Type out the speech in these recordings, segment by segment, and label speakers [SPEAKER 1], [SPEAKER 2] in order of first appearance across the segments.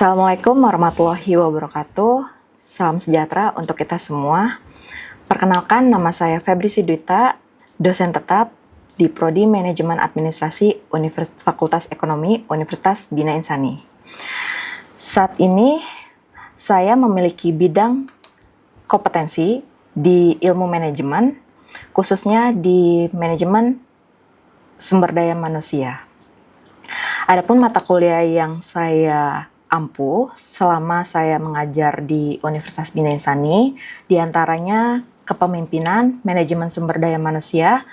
[SPEAKER 1] Assalamualaikum warahmatullahi wabarakatuh. Salam sejahtera untuk kita semua. Perkenalkan, nama saya Febri Sidwita, dosen tetap di Prodi Manajemen Administrasi Fakultas Ekonomi Universitas Bina Insani. Saat ini saya memiliki bidang kompetensi di ilmu manajemen, khususnya di manajemen sumber daya manusia. Adapun mata kuliah yang saya ampuh selama saya mengajar di Universitas Bina Insani, diantaranya kepemimpinan, manajemen sumber daya manusia,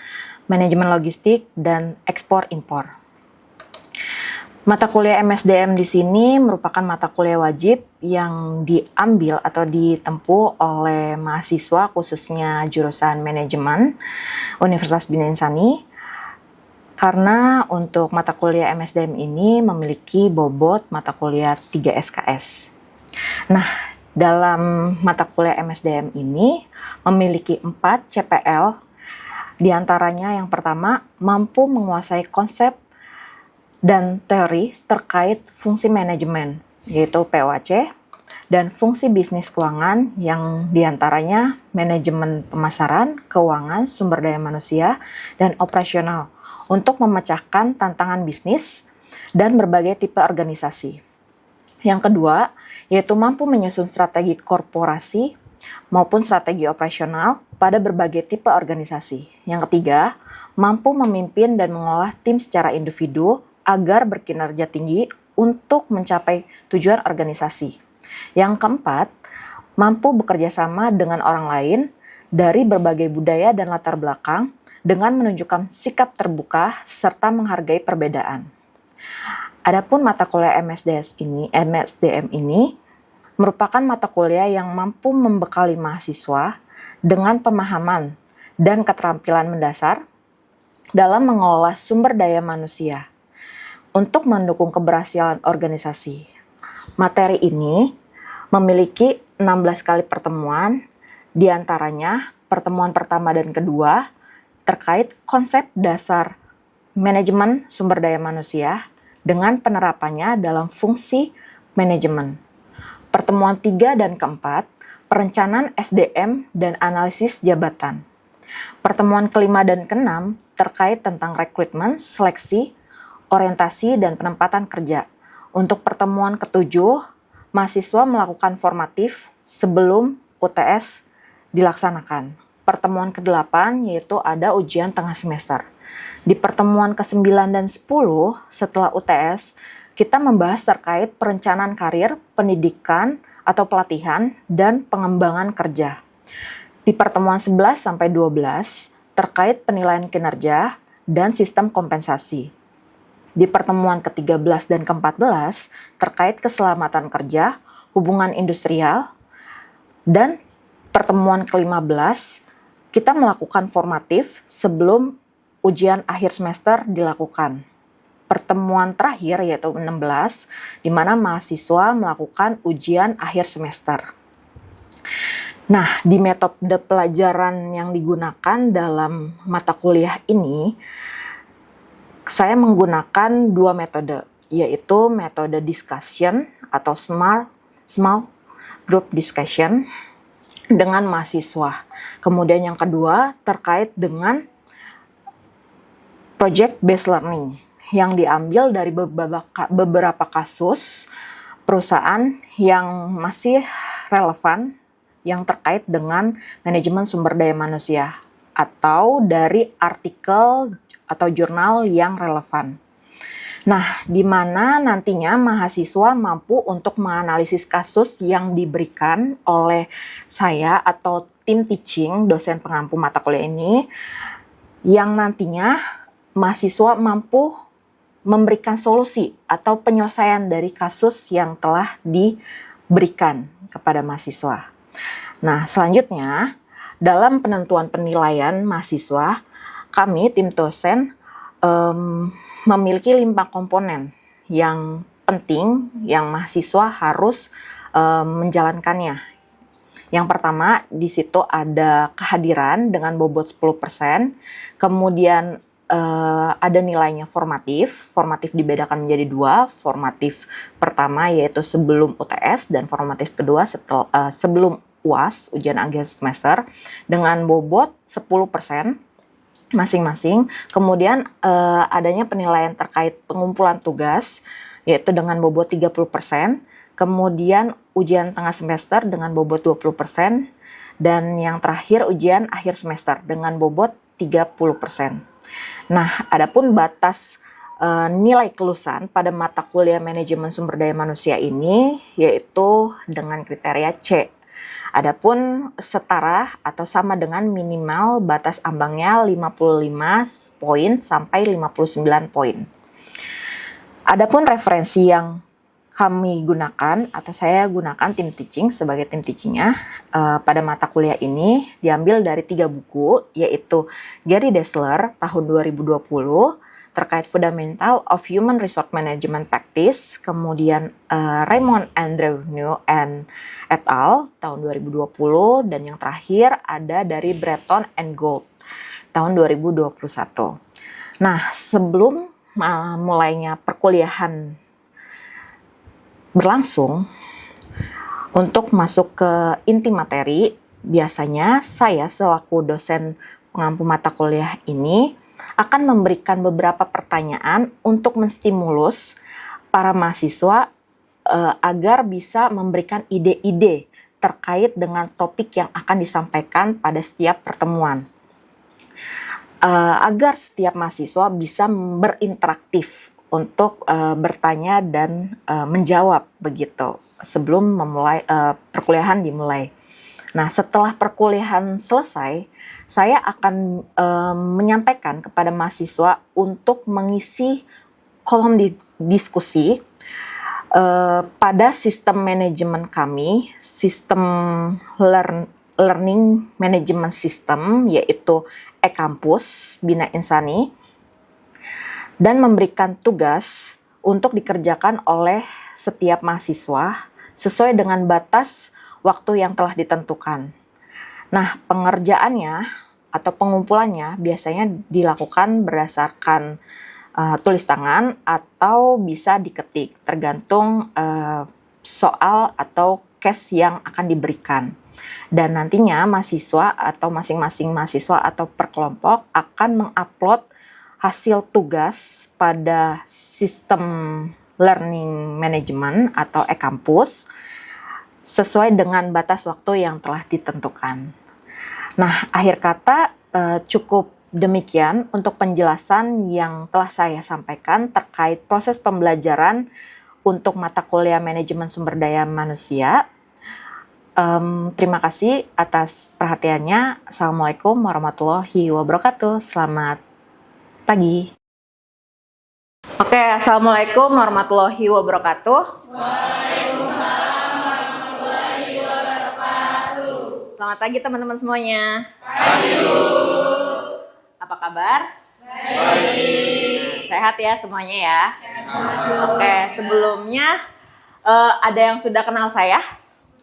[SPEAKER 1] manajemen logistik, dan ekspor-impor. Mata kuliah MSDM di sini merupakan mata kuliah wajib yang diambil atau ditempuh oleh mahasiswa khususnya jurusan manajemen Universitas Bina Insani. Karena untuk mata kuliah MSDM ini memiliki bobot mata kuliah 3 SKS. Nah, dalam mata kuliah MSDM ini memiliki 4 CPL, diantaranya yang pertama, mampu menguasai konsep dan teori terkait fungsi manajemen, yaitu POAC, dan fungsi bisnis keuangan yang diantaranya manajemen pemasaran, keuangan, sumber daya manusia, dan operasional, untuk memecahkan tantangan bisnis dan berbagai tipe organisasi. Yang kedua, yaitu mampu menyusun strategi korporasi maupun strategi operasional pada berbagai tipe organisasi. Yang ketiga, mampu memimpin dan mengolah tim secara individu agar berkinerja tinggi untuk mencapai tujuan organisasi. Yang keempat, mampu bekerja sama dengan orang lain dari berbagai budaya dan latar belakang dengan menunjukkan sikap terbuka serta menghargai perbedaan. Adapun mata kuliah MSDM ini merupakan mata kuliah yang mampu membekali mahasiswa dengan pemahaman dan keterampilan mendasar dalam mengelola sumber daya manusia untuk mendukung keberhasilan organisasi. Materi ini memiliki 16 kali pertemuan, diantaranya pertemuan pertama dan kedua terkait konsep dasar manajemen sumber daya manusia dengan penerapannya dalam fungsi manajemen. Pertemuan 3 dan keempat, perencanaan SDM dan analisis jabatan. Pertemuan kelima dan keenam terkait tentang rekrutmen, seleksi, orientasi, dan penempatan kerja. Untuk pertemuan ketujuh, mahasiswa melakukan formatif sebelum UTS dilaksanakan. Pertemuan ke-8 yaitu ada ujian tengah semester. Di pertemuan ke-9 dan 10 setelah UTS, kita membahas terkait perencanaan karir, pendidikan atau pelatihan, dan pengembangan kerja. Di pertemuan 11 sampai 12 terkait penilaian kinerja dan sistem kompensasi. Di pertemuan ke-13 dan ke-14 terkait keselamatan kerja, hubungan industrial, dan pertemuan ke-15 kita melakukan formatif sebelum ujian akhir semester dilakukan. Pertemuan terakhir yaitu 16, di mana mahasiswa melakukan ujian akhir semester. Nah, di metode pelajaran yang digunakan dalam mata kuliah ini, saya menggunakan 2 metode, yaitu metode discussion atau small group discussion dengan mahasiswa. Kemudian yang kedua terkait dengan project based learning yang diambil dari beberapa kasus perusahaan yang masih relevan yang terkait dengan manajemen sumber daya manusia atau dari artikel atau jurnal yang relevan. Nah, di mana nantinya mahasiswa mampu untuk menganalisis kasus yang diberikan oleh saya atau tim teaching, dosen pengampu mata kuliah ini, yang nantinya mahasiswa mampu memberikan solusi atau penyelesaian dari kasus yang telah diberikan kepada mahasiswa. Nah, selanjutnya, dalam penentuan penilaian mahasiswa, kami tim dosen memiliki 5 komponen yang penting yang mahasiswa harus menjalankannya. Yang pertama, di situ ada kehadiran dengan bobot 10%, kemudian ada nilainya formatif. Formatif dibedakan menjadi dua. Formatif pertama yaitu sebelum UTS dan formatif kedua sebelum UAS, ujian akhir semester, dengan bobot 10% masing-masing. Kemudian adanya penilaian terkait pengumpulan tugas yaitu dengan bobot 30%. Kemudian ujian tengah semester dengan bobot 20%. Dan yang terakhir ujian akhir semester dengan bobot 30%. Nah, adapun batas nilai kelulusan pada mata kuliah manajemen sumber daya manusia ini yaitu dengan kriteria C. Adapun setara atau sama dengan minimal batas ambangnya 55 poin sampai 59 poin. Adapun referensi yang kami gunakan atau saya gunakan tim teaching sebagai tim teachingnya pada mata kuliah ini diambil dari 3 buku, yaitu Gary Dessler tahun 2020 terkait Fundamental of Human Resource Management Practice, kemudian Raymond Andrew and et al. Tahun 2020, dan yang terakhir ada dari Breton and Gould tahun 2021. Nah, sebelum mulainya perkuliahan berlangsung, untuk masuk ke inti materi, biasanya saya selaku dosen pengampu mata kuliah ini akan memberikan beberapa pertanyaan untuk menstimulus para mahasiswa agar bisa memberikan ide-ide terkait dengan topik yang akan disampaikan pada setiap pertemuan. Agar setiap mahasiswa bisa berinteraktif untuk bertanya dan menjawab begitu sebelum perkuliahan dimulai. Nah, setelah perkuliahan selesai, saya akan menyampaikan kepada mahasiswa untuk mengisi kolom diskusi pada sistem manajemen kami, sistem learning management system, yaitu e-kampus Bina Insani, dan memberikan tugas untuk dikerjakan oleh setiap mahasiswa sesuai dengan batas waktu yang telah ditentukan. Nah, pengerjaannya atau pengumpulannya biasanya dilakukan berdasarkan tulis tangan atau bisa diketik, tergantung soal atau case yang akan diberikan. Dan nantinya mahasiswa atau masing-masing mahasiswa atau per kelompok akan mengupload hasil tugas pada sistem learning management atau e-kampus sesuai dengan batas waktu yang telah ditentukan. Nah, akhir kata cukup demikian untuk penjelasan yang telah saya sampaikan terkait proses pembelajaran untuk mata kuliah manajemen sumber daya manusia. Terima kasih atas perhatiannya. Assalamualaikum warahmatullahi wabarakatuh. Selamat pagi. Oke, assalamualaikum warahmatullahi wabarakatuh.
[SPEAKER 2] Waalaikumsalam warahmatullahi wabarakatuh.
[SPEAKER 1] Selamat pagi teman-teman semuanya.
[SPEAKER 2] Pagi.
[SPEAKER 1] Apa kabar?
[SPEAKER 2] Baik.
[SPEAKER 1] Sehat ya semuanya ya.
[SPEAKER 2] Sehat.
[SPEAKER 1] Oke, sebelumnya ada yang sudah kenal saya?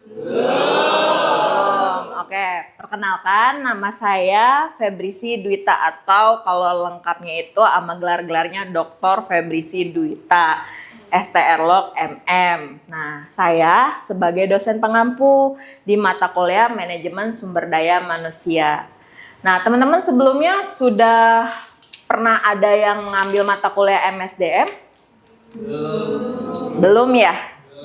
[SPEAKER 1] Belum. Oke, perkenalkan nama saya Febrisi Dwita, atau kalau lengkapnya itu sama gelar-gelarnya Dr. Febrisi Dwita, STR-Log MM. Nah, saya sebagai dosen pengampu di mata kuliah Manajemen Sumber Daya Manusia. Nah, teman-teman sebelumnya sudah pernah ada yang ngambil mata kuliah MSDM? Belum ya?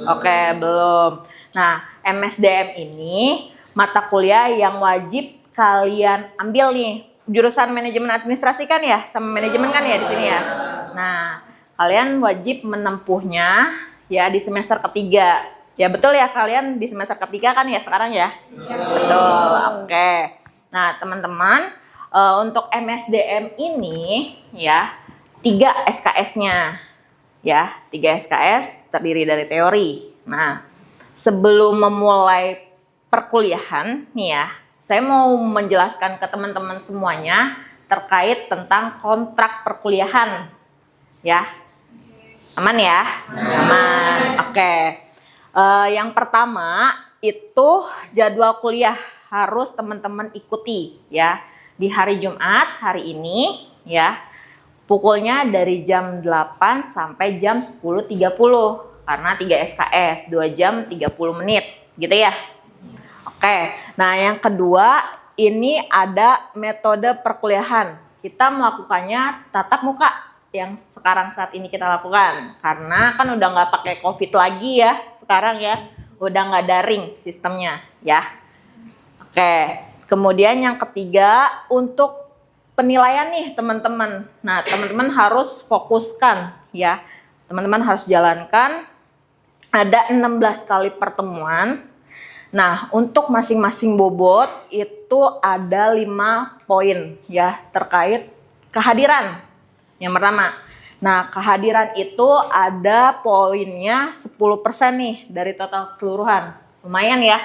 [SPEAKER 1] Oke, belum. Nah, MSDM ini mata kuliah yang wajib kalian ambil nih. Jurusan manajemen administrasi kan ya, sama manajemen kan ya di sini ya. Nah, kalian wajib menempuhnya ya di semester ketiga. Ya betul ya, kalian di semester ketiga kan ya sekarang ya? Betul, oke. Nah, teman-teman, untuk MSDM ini ya 3 SKS-nya. Ya, 3 SKS terdiri dari teori. Nah, sebelum memulai perkuliahan nih ya, saya mau menjelaskan ke teman-teman semuanya terkait tentang kontrak perkuliahan. Ya, aman ya? Aman. Oke. Yang pertama itu jadwal kuliah harus teman-teman ikuti ya di hari Jumat hari ini ya. Pukulnya dari jam 8 sampai jam 10.30 karena 3 SKS, 2 jam 30 menit gitu ya. Oke, nah yang kedua ini ada metode perkuliahan. Kita melakukannya tatap muka yang sekarang saat ini kita lakukan. Karena kan udah nggak pakai COVID lagi ya sekarang ya. Udah nggak daring sistemnya ya. Oke, kemudian yang ketiga untuk penilaian nih teman-teman. Nah teman-teman harus fokuskan ya. Teman-teman harus jalankan. Ada 16 kali pertemuan. Nah, untuk masing-masing bobot itu ada 5 poin ya terkait kehadiran. Yang pertama, nah kehadiran itu ada poinnya 10% nih dari total keseluruhan. Lumayan ya.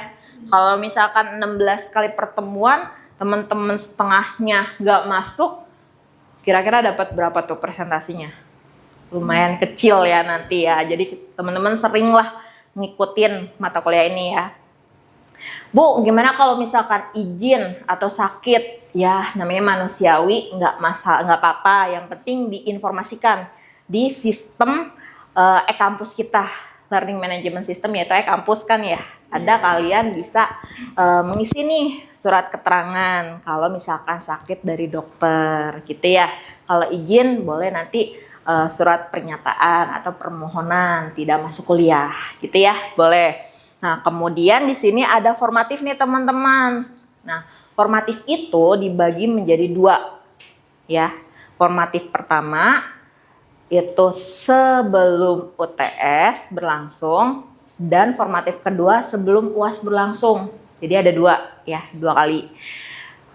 [SPEAKER 1] Kalau misalkan 16 kali pertemuan, teman-teman setengahnya nggak masuk, kira-kira dapat berapa tuh presentasinya? Lumayan kecil ya nanti ya. Jadi teman-teman seringlah ngikutin mata kuliah ini ya. Bu, gimana kalau misalkan izin atau sakit? Ya, namanya manusiawi, nggak masalah, nggak apa-apa. Yang penting diinformasikan di sistem e-kampus kita, learning management system yaitu e-kampus kan ya. Ada kalian bisa mengisi nih surat keterangan kalau misalkan sakit dari dokter, gitu ya. Kalau izin boleh nanti surat pernyataan atau permohonan tidak masuk kuliah, gitu ya, boleh. Nah, kemudian di sini ada formatif nih teman-teman. Nah, formatif itu dibagi menjadi 2 ya. Formatif pertama itu sebelum UTS berlangsung dan formatif kedua sebelum UAS berlangsung. Jadi ada 2 ya, 2 kali.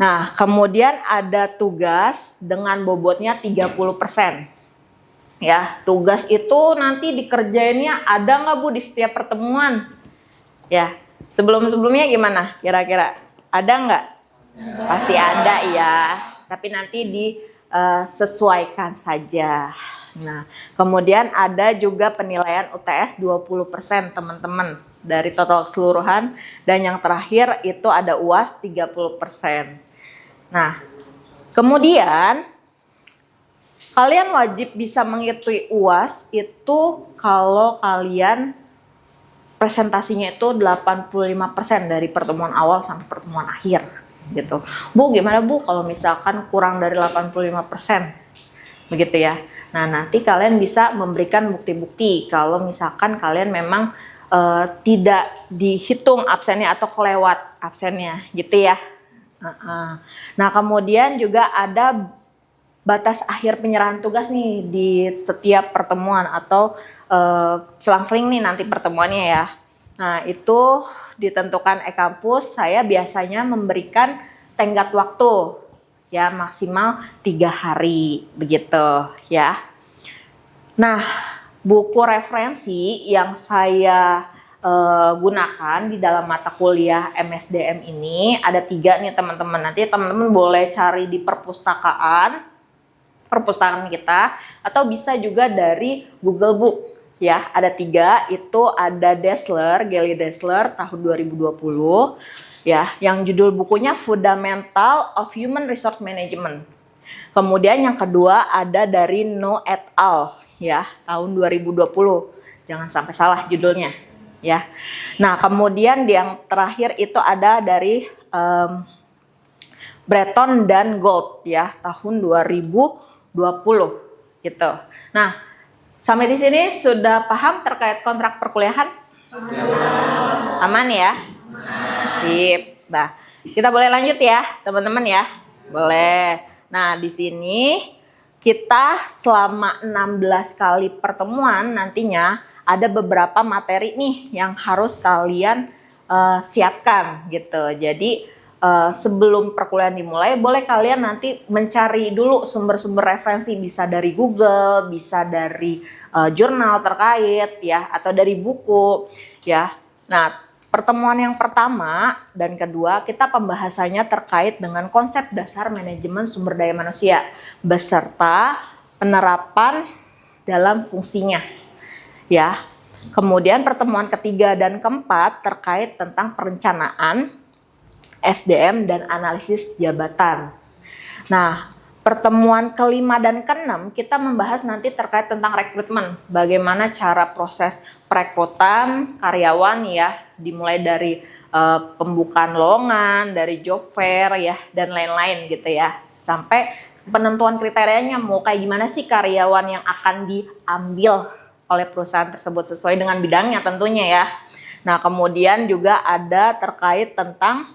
[SPEAKER 1] Nah, kemudian ada tugas dengan bobotnya 30%. Ya, tugas itu nanti dikerjainnya ada nggak Bu di setiap pertemuan? Ya, sebelum-sebelumnya gimana kira-kira? Ada nggak? Ya. Pasti ada ya, tapi nanti disesuaikan saja. Nah, kemudian ada juga penilaian UTS 20% teman-teman dari total keseluruhan. Dan yang terakhir itu ada UAS 30%. Nah, kemudian kalian wajib bisa mengikuti UAS itu kalau kalian presentasinya itu 85% dari pertemuan awal sampai pertemuan akhir gitu. Bu, gimana Bu kalau misalkan kurang dari 85%? Begitu ya. Nah, nanti kalian bisa memberikan bukti-bukti kalau misalkan kalian memang tidak dihitung absennya atau kelewat absennya gitu ya. Nah, kemudian juga ada batas akhir penyerahan tugas nih di setiap pertemuan atau selang-seling nih nanti pertemuannya ya. Nah, itu ditentukan e-kampus. Saya biasanya memberikan tenggat waktu ya maksimal 3 hari begitu ya. Nah, buku referensi yang saya gunakan di dalam mata kuliah MSDM ini ada 3 nih teman-teman. Nanti teman-teman boleh cari di perpustakaan kita atau bisa juga dari Google Book ya. Ada 3, itu ada Gary Dessler tahun 2020 ya, yang judul bukunya Fundamental of Human Resource Management. Kemudian yang kedua ada dari No et al ya, tahun 2020. Jangan sampai salah judulnya ya. Nah, kemudian yang terakhir itu ada dari Breton dan Gold ya, tahun 2020 gitu. Nah, sampai di sini sudah paham terkait kontrak perkuliahan? Aman ya? Sip. Nah, kita boleh lanjut ya, teman-teman ya? Boleh. Nah, di sini kita selama 16 kali pertemuan nantinya ada beberapa materi nih yang harus kalian siapkan gitu. Jadi sebelum perkuliahan dimulai, boleh kalian nanti mencari dulu sumber-sumber referensi, bisa dari Google, bisa dari jurnal terkait ya, atau dari buku ya. Nah, pertemuan yang pertama dan kedua kita pembahasannya terkait dengan konsep dasar manajemen sumber daya manusia beserta penerapan dalam fungsinya ya. Kemudian pertemuan ketiga dan keempat terkait tentang perencanaan SDM dan analisis jabatan. Nah, pertemuan kelima dan keenam kita membahas nanti terkait tentang rekrutmen. Bagaimana cara proses perekrutan karyawan ya, dimulai dari pembukaan lowongan, dari job fair ya, dan lain-lain gitu ya. Sampai penentuan kriterianya mau kayak gimana sih karyawan yang akan diambil oleh perusahaan tersebut sesuai dengan bidangnya tentunya ya. Nah, kemudian juga ada terkait tentang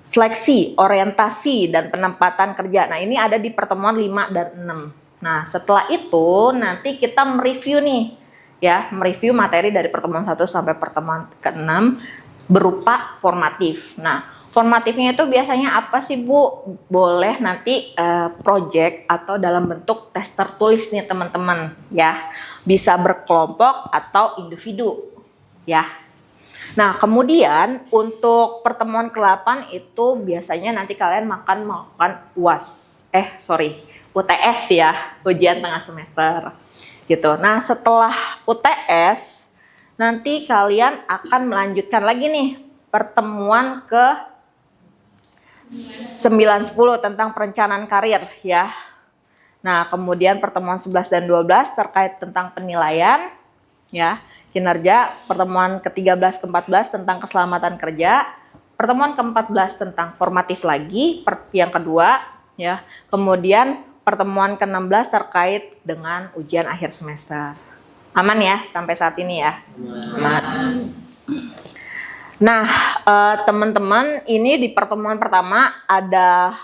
[SPEAKER 1] seleksi, orientasi, dan penempatan kerja. Nah, ini ada di pertemuan 5 dan 6. Nah, setelah itu nanti kita mereview nih, ya, mereview materi dari pertemuan 1 sampai pertemuan ke-6 berupa formatif. Nah, formatifnya itu biasanya apa sih, Bu? Boleh nanti project atau dalam bentuk tes tertulis nih, teman-teman, ya. Bisa berkelompok atau individu, ya. Nah, kemudian untuk pertemuan ke-8 itu biasanya nanti kalian melakukan UTS ya, ujian tengah semester. Gitu. Nah, setelah UTS nanti kalian akan melanjutkan lagi nih pertemuan ke 9-10 tentang perencanaan karir ya. Nah, kemudian pertemuan 11 dan 12 terkait tentang penilaian ya. Kinerja, pertemuan ke-13 ke-14 tentang keselamatan kerja, pertemuan ke-14 tentang formatif lagi, yang kedua ya. Kemudian pertemuan ke-16 terkait dengan ujian akhir semester. Aman ya sampai saat ini ya? Aman. Nah, teman-teman, ini di pertemuan pertama ada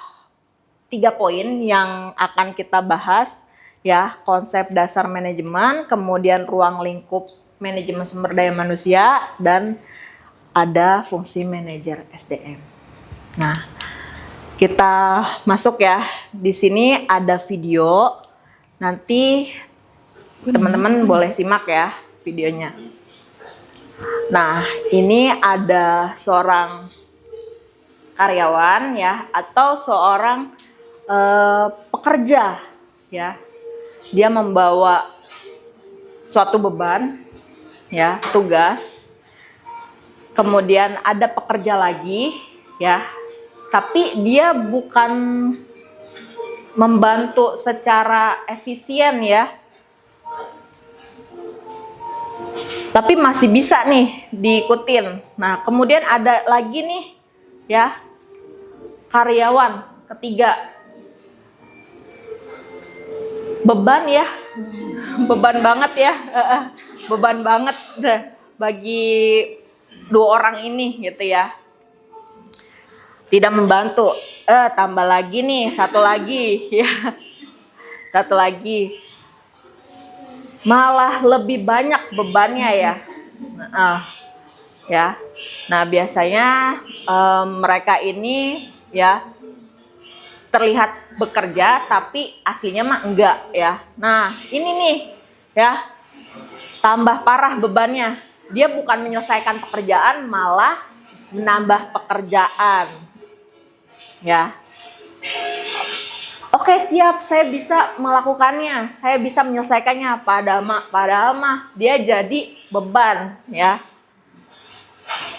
[SPEAKER 1] 3 poin yang akan kita bahas ya, konsep dasar manajemen, kemudian ruang lingkup manajemen sumber daya manusia, dan ada fungsi manajer SDM. Nah, kita masuk ya. Di sini ada video. Nanti teman-teman boleh simak ya videonya. Nah, ini ada seorang karyawan ya, atau seorang pekerja ya. Dia membawa suatu beban ya, tugas. Kemudian ada pekerja lagi ya, tapi dia bukan membantu secara efisien ya, tapi masih bisa nih diikutin. Nah, kemudian ada lagi nih ya, karyawan ketiga, beban ya, beban banget ya, beban banget bagi 2 orang ini gitu ya, tidak membantu. Tambah lagi nih satu lagi ya, satu lagi malah lebih banyak bebannya ya. Ya. Nah, biasanya mereka ini ya terlihat bekerja tapi aslinya mah enggak ya. Nah, ini nih ya, tambah parah bebannya. Dia bukan menyelesaikan pekerjaan, malah menambah pekerjaan. Ya. Oke, siap, saya bisa melakukannya, saya bisa menyelesaikannya. Padahal mah dia jadi beban ya.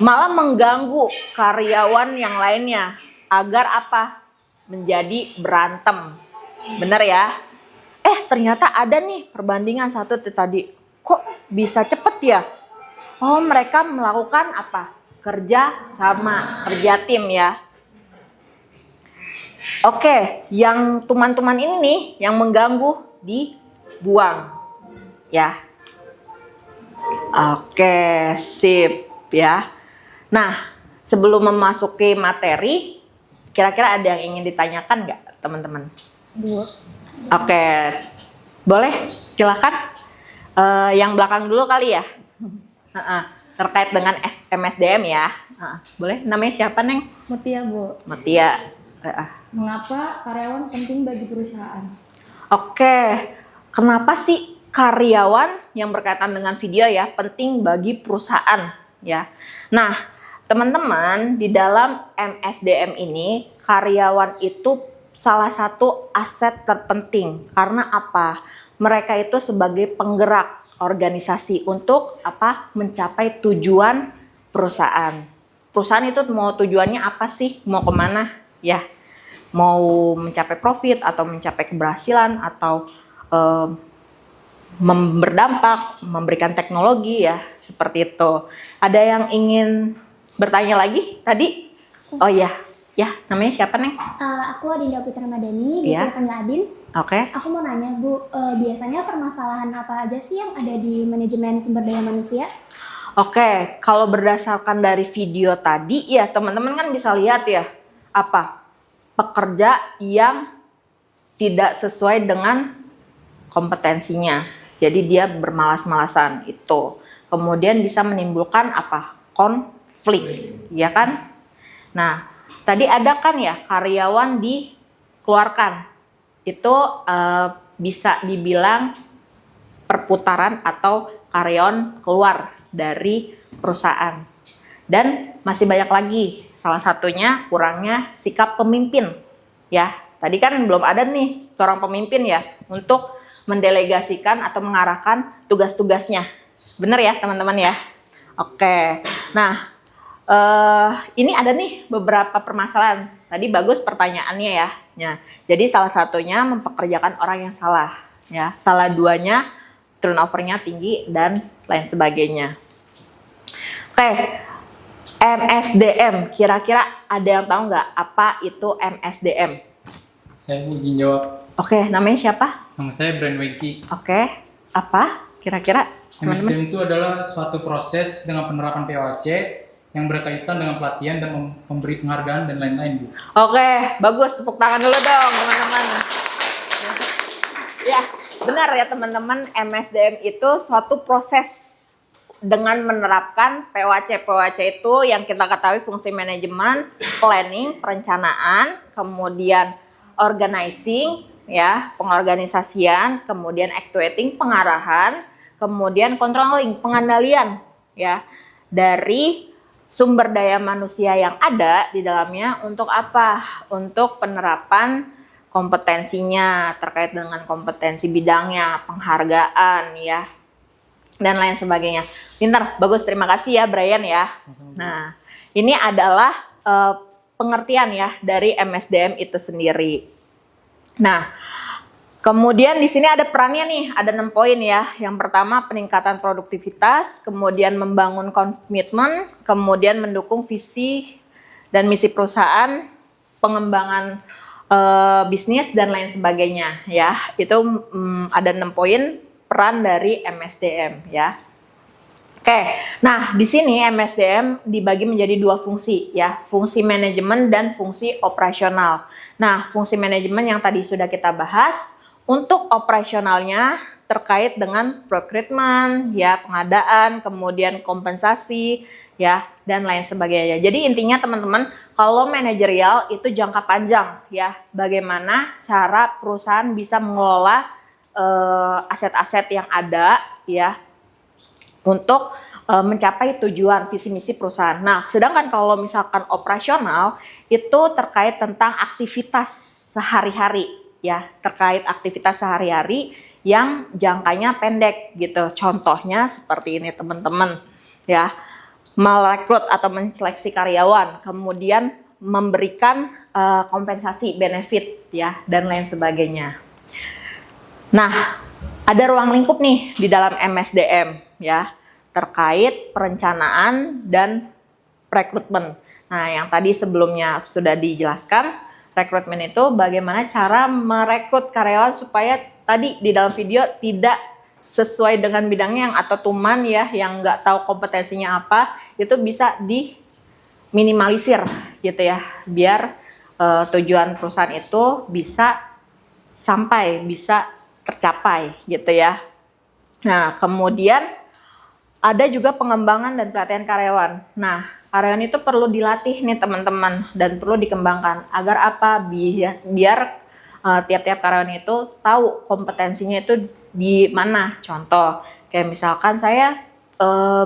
[SPEAKER 1] Malah mengganggu karyawan yang lainnya agar apa? Menjadi berantem. Bener ya? Ternyata ada nih perbandingan satu tuh tadi. Kok bisa cepet ya? Oh, mereka melakukan apa? Kerja sama, kerja tim ya. Oke, yang tuman-tuman ini nih yang mengganggu dibuang ya. Oke, sip ya. Nah, sebelum memasuki materi, kira-kira ada yang ingin ditanyakan nggak, teman-teman? Oke, boleh, silakan. Yang belakang dulu kali ya. Terkait dengan MSDM ya. Boleh, namanya siapa, Neng?
[SPEAKER 3] Mutia, Bu.
[SPEAKER 1] Mutia.
[SPEAKER 3] Mengapa karyawan penting bagi perusahaan?
[SPEAKER 1] Oke, kenapa sih karyawan yang berkaitan dengan video ya penting bagi perusahaan ya? Nah, teman-teman, di dalam MSDM ini karyawan itu salah satu aset terpenting. Karena apa? Mereka itu sebagai penggerak organisasi untuk apa? Mencapai tujuan perusahaan. Perusahaan itu mau tujuannya apa sih? Mau kemana? Ya. mau mencapai profit atau mencapai keberhasilan atau berdampak, memberikan teknologi ya, seperti itu. Ada yang ingin bertanya lagi tadi? Oh iya, ya namanya siapa Neng?
[SPEAKER 3] Aku Adinda Putra Madani,
[SPEAKER 1] Iya.
[SPEAKER 3] biasa panggil Adin.
[SPEAKER 1] Oke.
[SPEAKER 3] Aku mau nanya Bu, biasanya permasalahan apa aja sih yang ada di manajemen sumber daya manusia?
[SPEAKER 1] Oke, kalau berdasarkan dari video tadi ya teman-teman kan bisa lihat ya, apa? Pekerja yang tidak sesuai dengan kompetensinya. Jadi dia bermalas-malasan itu. Kemudian bisa menimbulkan apa? Konflik, ya kan? Nah, tadi ada kan ya karyawan dikeluarkan. Itu bisa dibilang perputaran atau karyawan keluar dari perusahaan. Dan masih banyak lagi. Salah satunya kurangnya sikap pemimpin. Ya, tadi kan belum ada nih seorang pemimpin ya untuk mendelegasikan atau mengarahkan tugas-tugasnya. Bener ya teman-teman ya? Oke, nah ini ada nih beberapa permasalahan. Tadi bagus pertanyaannya ya. Jadi salah satunya mempekerjakan orang yang salah. Ya, salah duanya turnovernya tinggi dan lain sebagainya. Oke, MSDM. Kira-kira ada yang tahu nggak apa itu MSDM?
[SPEAKER 4] Saya mau izin jawab.
[SPEAKER 1] Oke, namanya siapa?
[SPEAKER 4] Nama saya Brian Wengki.
[SPEAKER 1] Oke, apa kira-kira teman-teman?
[SPEAKER 4] MSDM itu adalah suatu proses dengan penerapan POAC yang berkaitan dengan pelatihan dan memberi penghargaan dan lain-lain, Bu.
[SPEAKER 1] Oke, bagus. Tepuk tangan dulu dong, teman-teman. Ya, benar ya teman-teman. MSDM itu suatu proses dengan menerapkan POAC. POAC itu yang kita ketahui fungsi manajemen, planning, perencanaan, kemudian organizing, ya, pengorganisasian, kemudian actuating, pengarahan, kemudian controlling, pengendalian, ya, dari sumber daya manusia yang ada di dalamnya untuk apa? Untuk penerapan kompetensinya terkait dengan kompetensi bidangnya, penghargaan, ya, dan lain sebagainya. Pintar, bagus, terima kasih ya Brian ya. Nah, ini adalah pengertian ya dari MSDM itu sendiri. Nah, kemudian di sini ada perannya nih, ada 6 poin ya. Yang pertama peningkatan produktivitas, kemudian membangun komitmen, kemudian mendukung visi dan misi perusahaan, pengembangan bisnis dan lain sebagainya ya. Itu ada 6 poin peran dari MSDM ya. Oke, nah di sini MSDM dibagi menjadi 2 fungsi ya, fungsi manajemen dan fungsi operasional. Nah, fungsi manajemen yang tadi sudah kita bahas, untuk operasionalnya terkait dengan procurement, ya, pengadaan, kemudian kompensasi, ya, dan lain sebagainya. Jadi intinya teman-teman, kalau manajerial itu jangka panjang, ya, bagaimana cara perusahaan bisa mengelola aset-aset yang ada, ya, untuk mencapai tujuan visi misi perusahaan. Nah, sedangkan kalau misalkan operasional itu terkait tentang aktivitas sehari-hari ya, terkait aktivitas sehari-hari yang jangkanya pendek gitu. Contohnya seperti ini teman-teman ya, merekrut atau menseleksi karyawan, kemudian memberikan kompensasi benefit ya dan lain sebagainya. Nah, ada ruang lingkup nih di dalam MSDM ya, terkait perencanaan dan rekrutmen. Nah, yang tadi sebelumnya sudah dijelaskan, rekrutmen itu bagaimana cara merekrut karyawan supaya tadi di dalam video tidak sesuai dengan bidangnya yang atau tuman ya, yang nggak tahu kompetensinya apa, itu bisa diminimalisir gitu ya, biar tujuan perusahaan itu bisa tercapai gitu ya. Nah, kemudian ada juga pengembangan dan pelatihan karyawan. Nah, karyawan itu perlu dilatih nih teman-teman dan perlu dikembangkan agar apa? Biar tiap-tiap karyawan itu tahu kompetensinya itu di mana. Contoh, kayak misalkan saya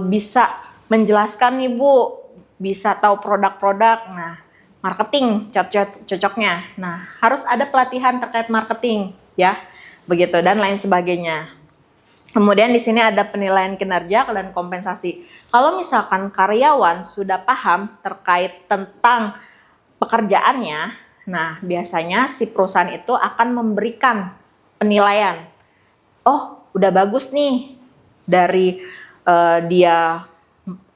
[SPEAKER 1] bisa menjelaskan nih Bu, bisa tahu produk-produk. Nah, marketing cocoknya. Nah, harus ada pelatihan terkait marketing ya, begitu dan lain sebagainya. Kemudian di sini ada penilaian kinerja dan kompensasi. Kalau misalkan karyawan sudah paham terkait tentang pekerjaannya, Nah, biasanya si perusahaan itu akan memberikan penilaian. Oh, udah bagus nih dari dia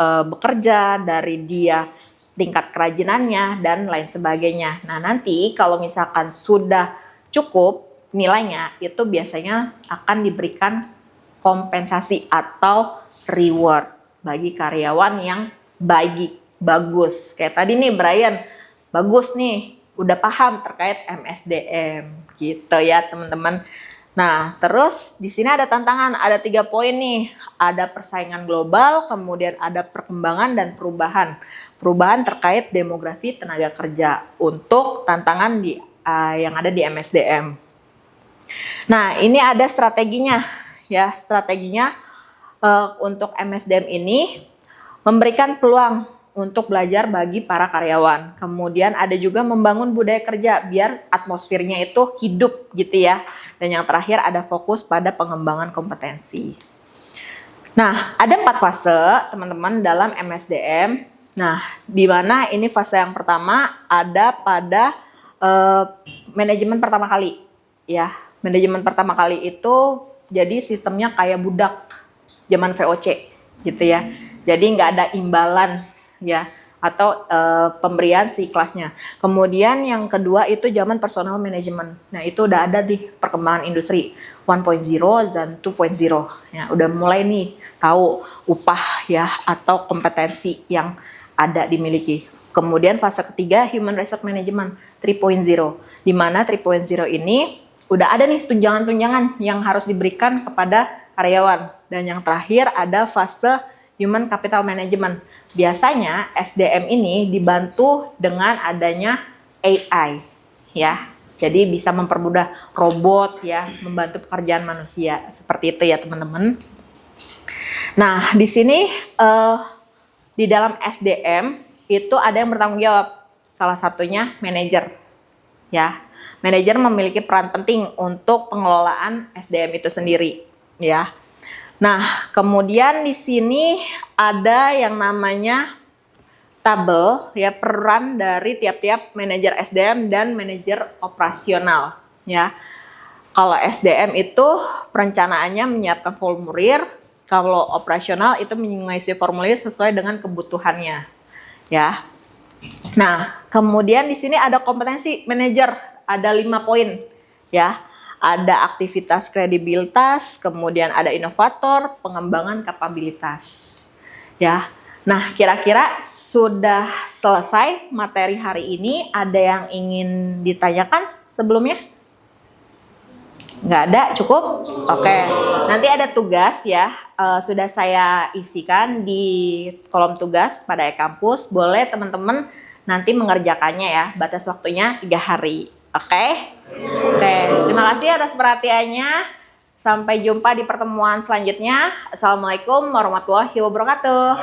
[SPEAKER 1] bekerja, dari dia tingkat kerajinannya, dan lain sebagainya. Nah, nanti kalau misalkan sudah cukup nilainya, itu biasanya akan diberikan kompensasi atau reward bagi karyawan yang bagus. Kayak tadi nih Brian, bagus nih, udah paham terkait MSDM gitu ya teman-teman. Nah, terus di sini ada tantangan, ada 3 poin nih. Ada persaingan global, kemudian ada perkembangan dan perubahan. Perubahan terkait demografi tenaga kerja untuk tantangan yang ada di MSDM. Nah, ini ada strateginya ya. Strateginya untuk MSDM ini memberikan peluang untuk belajar bagi para karyawan. Kemudian ada juga membangun budaya kerja biar atmosfernya itu hidup gitu ya. Dan yang terakhir ada fokus pada pengembangan kompetensi. Nah, ada 4 fase teman-teman dalam MSDM. Nah, di mana ini fase yang pertama ada pada manajemen pertama kali ya. Manajemen pertama kali itu jadi sistemnya kayak budak zaman VOC gitu ya. Jadi nggak ada imbalan ya atau pemberian si kelasnya. Kemudian yang kedua itu zaman personal management. Nah, itu udah ada di perkembangan industri 1.0 dan 2.0. Ya, udah mulai nih tahu upah ya atau kompetensi yang ada dimiliki. Kemudian fase ketiga human resource management 3.0. Di mana 3.0 ini udah ada nih tunjangan-tunjangan yang harus diberikan kepada karyawan. Dan yang terakhir ada fase human capital management. Biasanya SDM ini dibantu dengan adanya AI ya. Jadi bisa mempermudah robot ya, membantu pekerjaan manusia. Seperti itu ya teman-teman. Nah, di sini di dalam SDM itu ada yang bertanggung jawab. Salah satunya manajer ya. Manajer memiliki peran penting untuk pengelolaan SDM itu sendiri ya. Nah, kemudian di sini ada yang namanya tabel ya, peran dari tiap-tiap manajer SDM dan manajer operasional ya. Kalau SDM itu perencanaannya menyiapkan formulir, kalau operasional itu mengisi formulir sesuai dengan kebutuhannya ya. Nah, kemudian di sini ada kompetensi manajer, ada 5 poin ya. Ada aktivitas kredibilitas, kemudian ada inovator, pengembangan kapabilitas. Ya. Nah, kira-kira sudah selesai materi hari ini. Ada yang ingin ditanyakan sebelumnya? Nggak ada, cukup? Oke. Nanti ada tugas ya. Sudah saya isikan di kolom tugas pada e-kampus. Boleh teman-teman nanti mengerjakannya ya. Batas waktunya 3 hari. Oke, terima kasih atas perhatiannya. Sampai jumpa di pertemuan selanjutnya. Assalamualaikum warahmatullahi wabarakatuh.